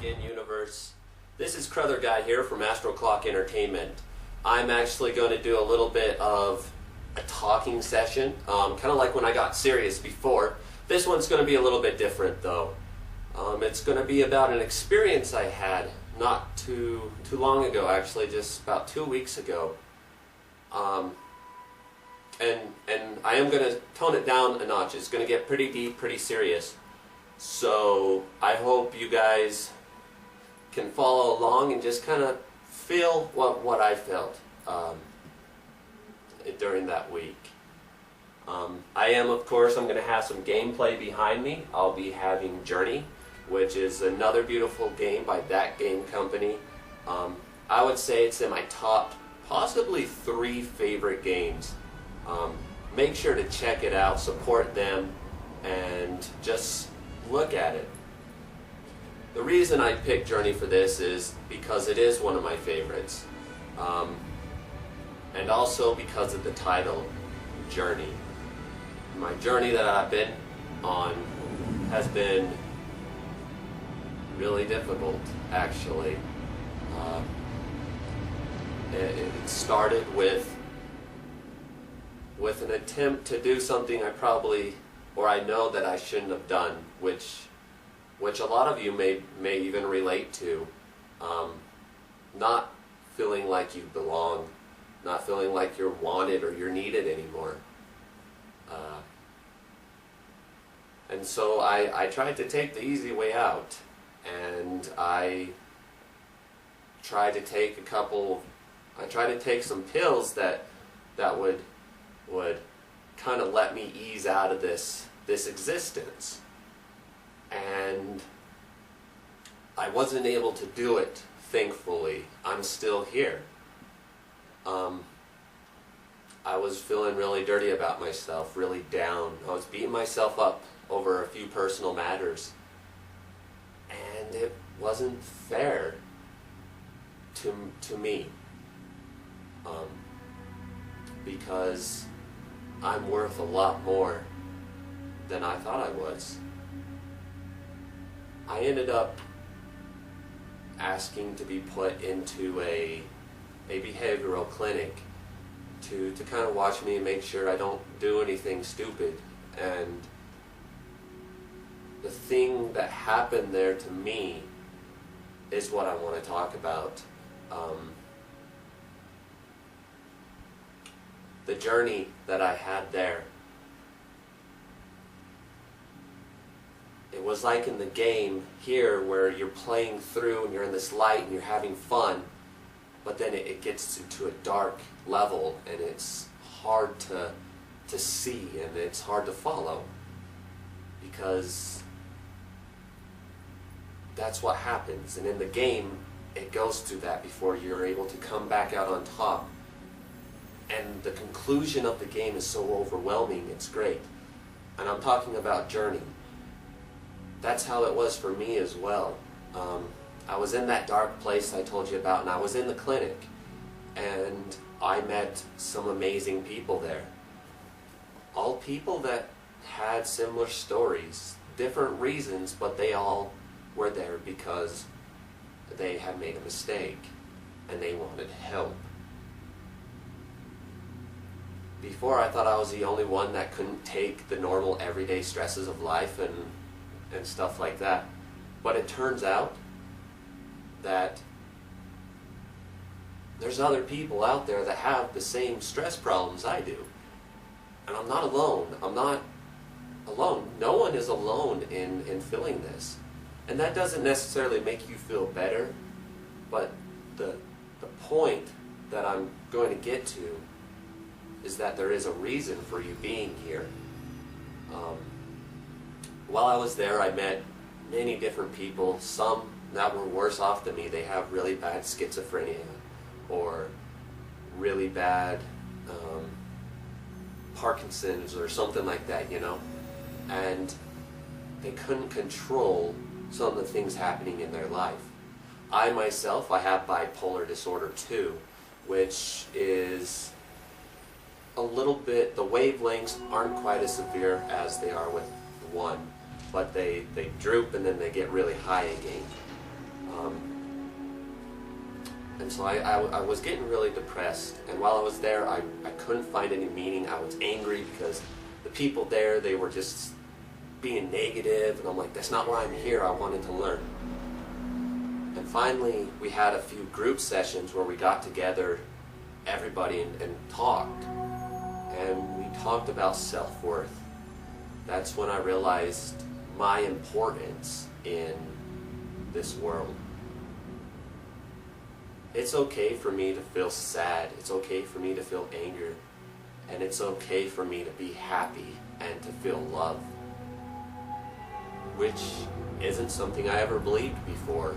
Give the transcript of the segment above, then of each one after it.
again, universe. This is Crotherguy here from Astro Clock Entertainment. I'm actually going to do a little bit of a talking session, kind of like when I got serious before. This one's going to be a little bit different though. It's going to be about an experience I had not too long ago, actually, just about 2 weeks ago. And I am going to tone it down a notch. It's going to get pretty deep, pretty serious. So I hope you guys can follow along and just kind of feel what I felt during that week. I am, of course, I'm going to have some gameplay behind me. I'll be having Journey, which is another beautiful game by that game company. I would say it's in my top, possibly 3 favorite games. Make sure to check it out, support them, and just look at it. The reason I picked Journey for this is because it is one of my favorites, and also because of the title, Journey. My journey that I've been on has been really difficult, actually. It started with an attempt to do something I know that I shouldn't have done, which a lot of you may even relate to. Not feeling like you belong, not feeling like you're wanted or you're needed anymore. And so I tried to take the easy way out, and I tried to take some pills that would kind of let me ease out of this existence. And I wasn't able to do it, thankfully. I'm still here. I was feeling really dirty about myself, really down. I was beating myself up over a few personal matters. And it wasn't fair to me. Because I'm worth a lot more than I thought I was. I ended up asking to be put into a behavioral clinic to kind of watch me and make sure I don't do anything stupid. And the thing that happened there to me is what I want to talk about. The journey that I had there. It was like in the game here where you're playing through and you're in this light and you're having fun, but then it gets into a dark level and it's hard to see and it's hard to follow, because that's what happens. And in the game it goes through that before you're able to come back out on top. And the conclusion of the game is so overwhelming, it's great. And I'm talking about Journey. That's how it was for me as well. I was in that dark place I told you about, and I was in the clinic, and I met some amazing people there. All people that had similar stories, different reasons, but they all were there because they had made a mistake and they wanted help. Before, I thought I was the only one that couldn't take the normal everyday stresses of life and stuff like that. But it turns out that there's other people out there that have the same stress problems I do. And I'm not alone. I'm not alone. No one is alone in feeling this. And that doesn't necessarily make you feel better, but the point that I'm going to get to is that there is a reason for you being here. While I was there, I met many different people, some that were worse off than me. They have really bad schizophrenia or really bad Parkinson's or something like that, you know? And they couldn't control some of the things happening in their life. I myself, I have bipolar disorder too, which is a little bit, the wavelengths aren't quite as severe as they are with one, but they droop and then they get really high again. Um, and so I was getting really depressed, and while I was there, I couldn't find any meaning. I was angry because the people there, they were just being negative, and I'm like, that's not why I'm here. I wanted to learn. And finally, we had a few group sessions where we got together, everybody, and talked. And we talked about self-worth. That's when I realized my importance in this world. It's okay for me to feel sad. It's okay for me to feel anger. And it's okay for me to be happy and to feel love. Which isn't something I ever believed before.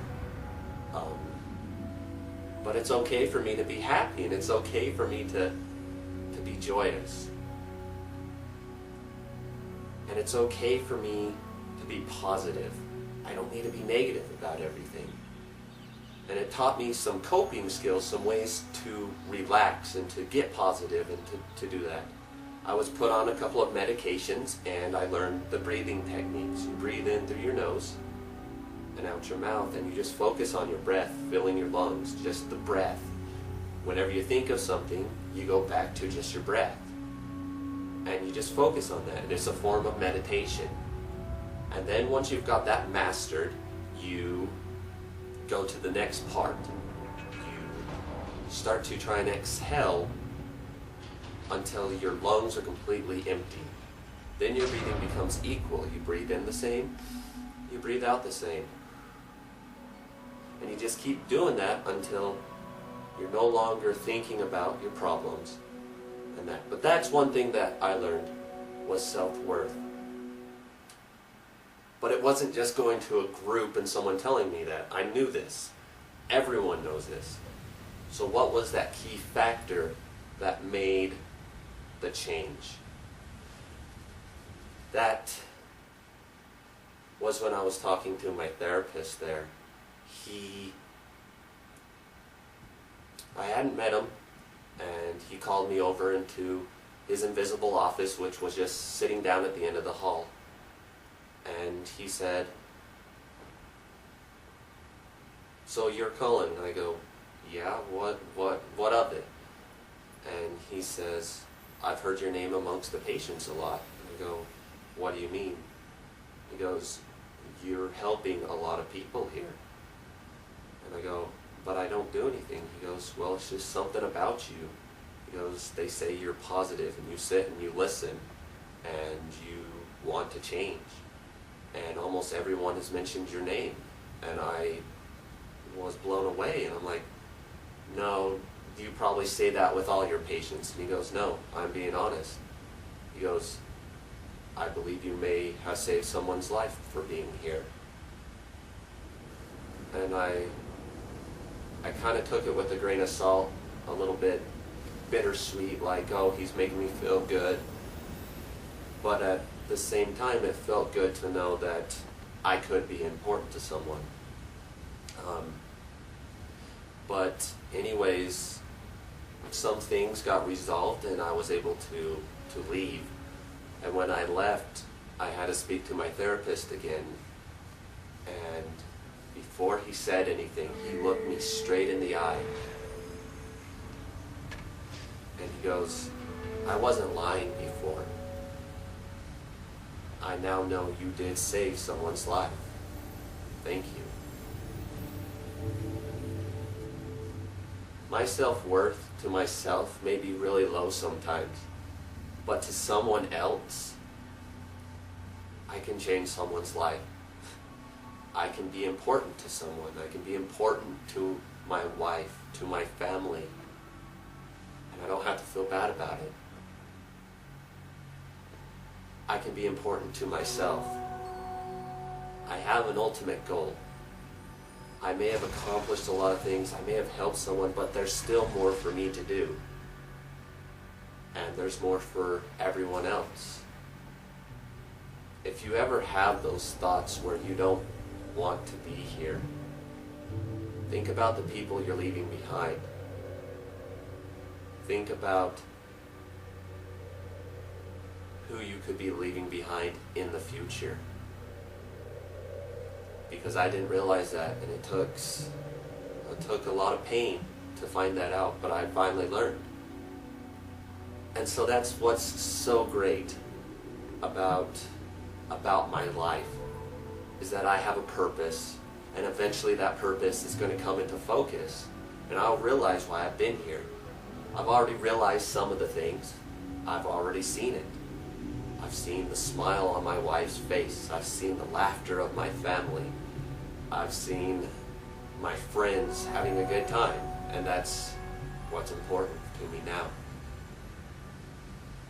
But it's okay for me to be happy, and it's okay for me to be joyous. And it's okay for me to be positive. I don't need to be negative about everything. And it taught me some coping skills, some ways to relax and to get positive and to do that. I was put on a couple of medications, and I learned the breathing techniques. You breathe in through your nose and out your mouth, and you just focus on your breath, filling your lungs, just the breath. Whenever you think of something, you go back to just your breath. And you just focus on that. And it's a form of meditation. And then once you've got that mastered, you go to the next part. You start to try and exhale until your lungs are completely empty. Then your breathing becomes equal. You breathe in the same, you breathe out the same. And you just keep doing that until you're no longer thinking about your problems and that. But that's one thing that I learned, was self-worth. But it wasn't just going to a group and someone telling me that. I knew this. Everyone knows this. So what was that key factor that made the change? That was when I was talking to my therapist there. I hadn't met him, and he called me over into his invisible office, which was just sitting down at the end of the hall. And he said, "So you're Cullen?" I go, "Yeah, what of it?" And he says, "I've heard your name amongst the patients a lot." I go, "What do you mean?" He goes, "You're helping a lot of people here." And I go, "But I don't do anything." He goes, "Well, it's just something about you." He goes, "They say you're positive, and you sit and you listen, and you want to change. And almost everyone has mentioned your name." And I was blown away, and I'm like, "No, you probably say that with all your patients." And he goes, "No, I'm being honest." He goes, "I believe you may have saved someone's life for being here." And I kind of took it with a grain of salt, a little bit bittersweet, like, oh, he's making me feel good. But at the same time, it felt good to know that I could be important to someone. But anyways, some things got resolved, and I was able to leave. And when I left, I had to speak to my therapist again. And before he said anything, he looked me straight in the eye. And he goes, "I wasn't lying before. I now know you did save someone's life. Thank you." My self-worth to myself may be really low sometimes, but to someone else, I can change someone's life. I can be important to someone. I can be important to my wife, to my family, and I don't have to feel bad about it. I can be important to myself. I have an ultimate goal. I may have accomplished a lot of things, I may have helped someone, but there's still more for me to do. And there's more for everyone else. If you ever have those thoughts where you don't want to be here, think about the people you're leaving behind. Think about who you could be leaving behind in the future. because I didn't realize that, and it took a lot of pain to find that out, but I finally learned. And so that's what's so great about my life, is that I have a purpose, and eventually that purpose is going to come into focus, and I'll realize why I've been here. I've already realized some of the things. I've already seen it. I've seen the smile on my wife's face. I've seen the laughter of my family. I've seen my friends having a good time, and that's what's important to me now.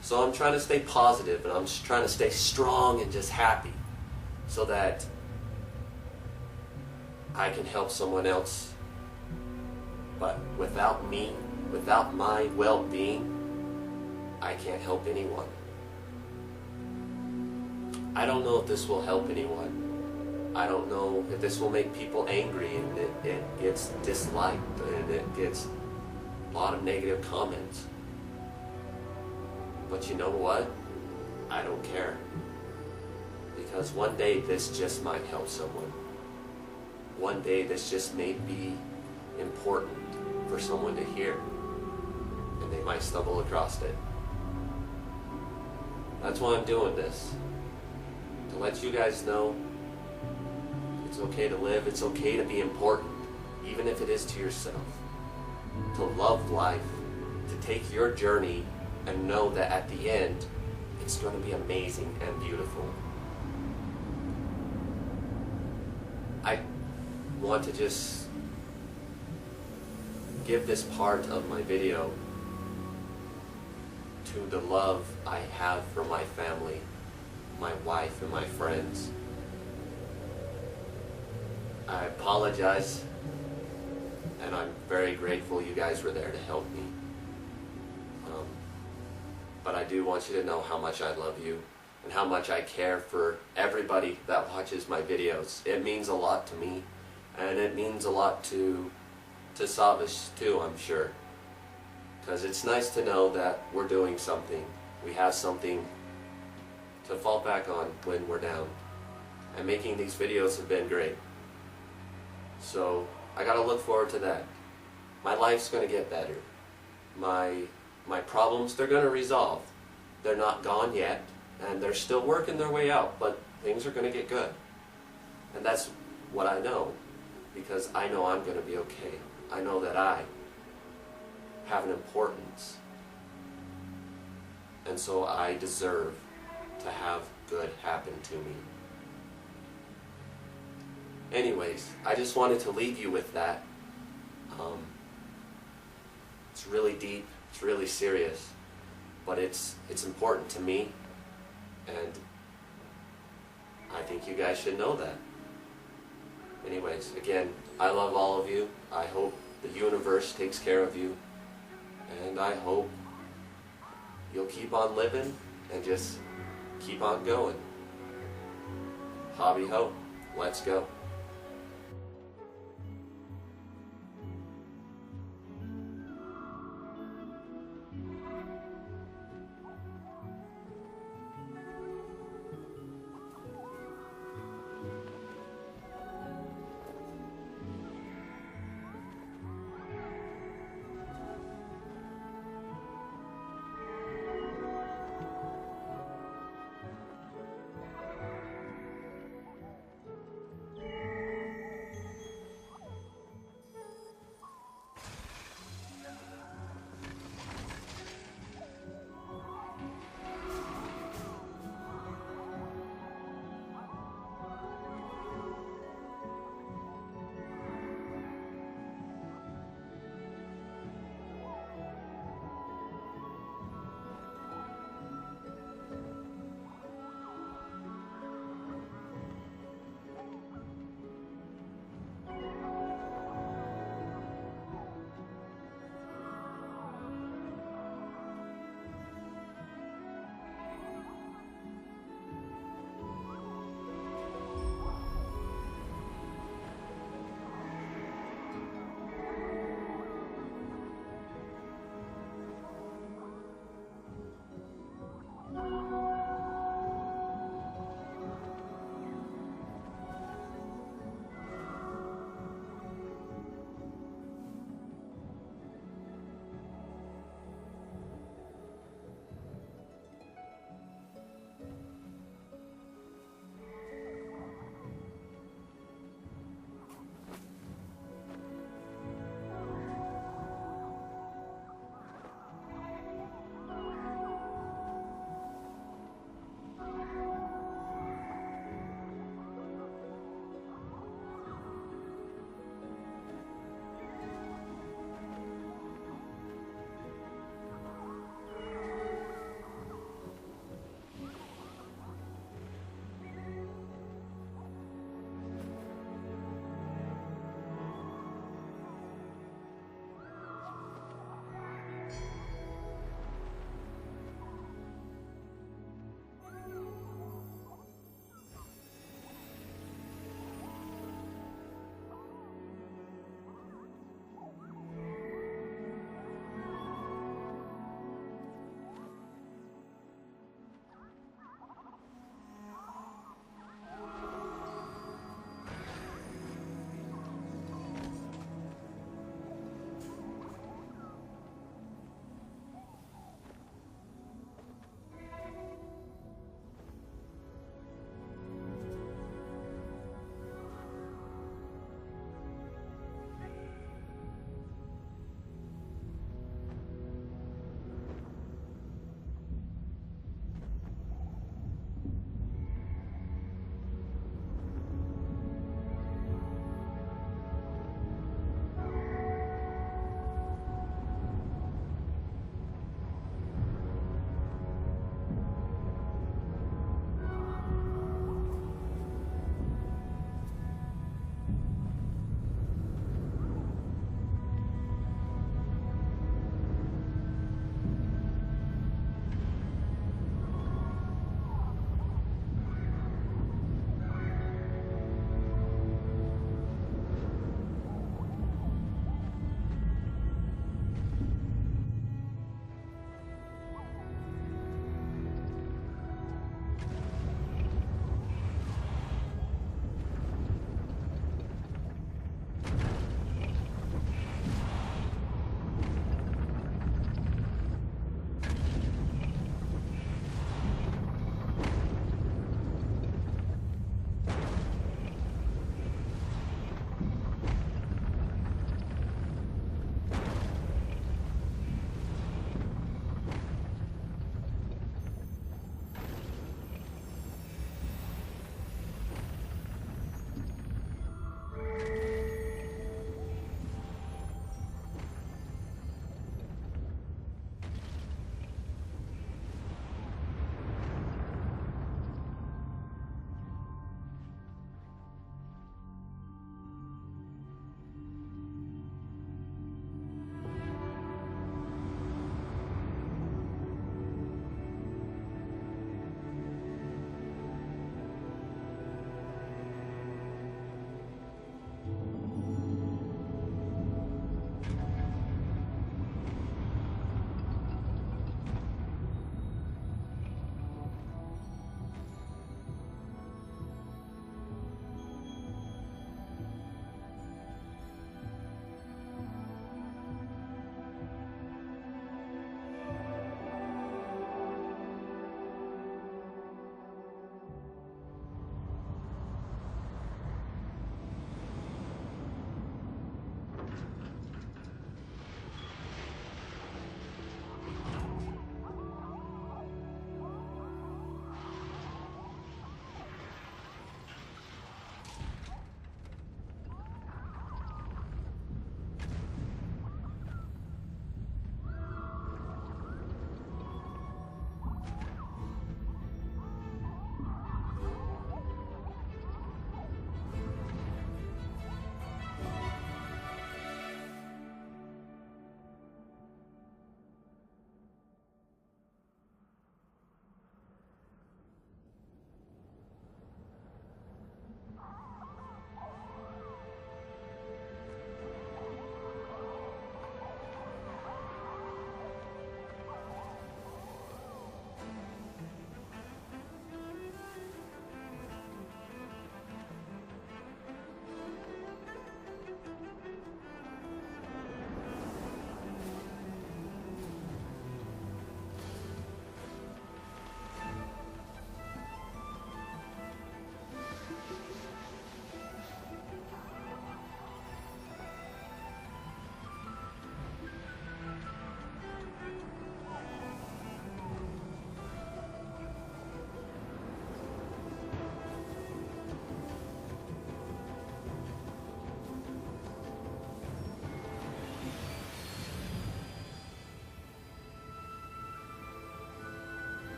So I'm trying to stay positive, and I'm just trying to stay strong and just happy, so that I can help someone else. But without me, without my well-being, I can't help anyone. I don't know if this will help anyone. I don't know if this will make people angry and it gets disliked and it gets a lot of negative comments. But you know what? I don't care. Because one day this just might help someone. One day this just may be important for someone to hear, and they might stumble across it. That's why I'm doing this. To let you guys know it's okay to live, it's okay to be important, even if it is to yourself. To love life, to take your journey and know that at the end, it's going to be amazing and beautiful. I want to just give this part of my video to the love I have for my family, my wife, and my friends. I apologize, and I'm very grateful you guys were there to help me. But I do want you to know how much I love you and how much I care for everybody that watches my videos. It means a lot to me, and it means a lot to Savish too, I'm sure. Because it's nice to know that we're doing something. We have something to fall back on when we're down. And making these videos have been great. So I gotta look forward to that. My life's gonna get better. My problems, they're gonna resolve. They're not gone yet, and they're still working their way out, but things are gonna get good. And that's what I know, because I know I'm gonna be okay. I know that I have an importance, and so I deserve to have good happen to me. Anyways, I just wanted to leave you with that. It's really deep, it's really serious, but it's important to me, and I think you guys should know that. Anyways, again, I love all of you. I hope the universe takes care of you, and I hope you'll keep on living and just keep on going. Hobby ho, let's go.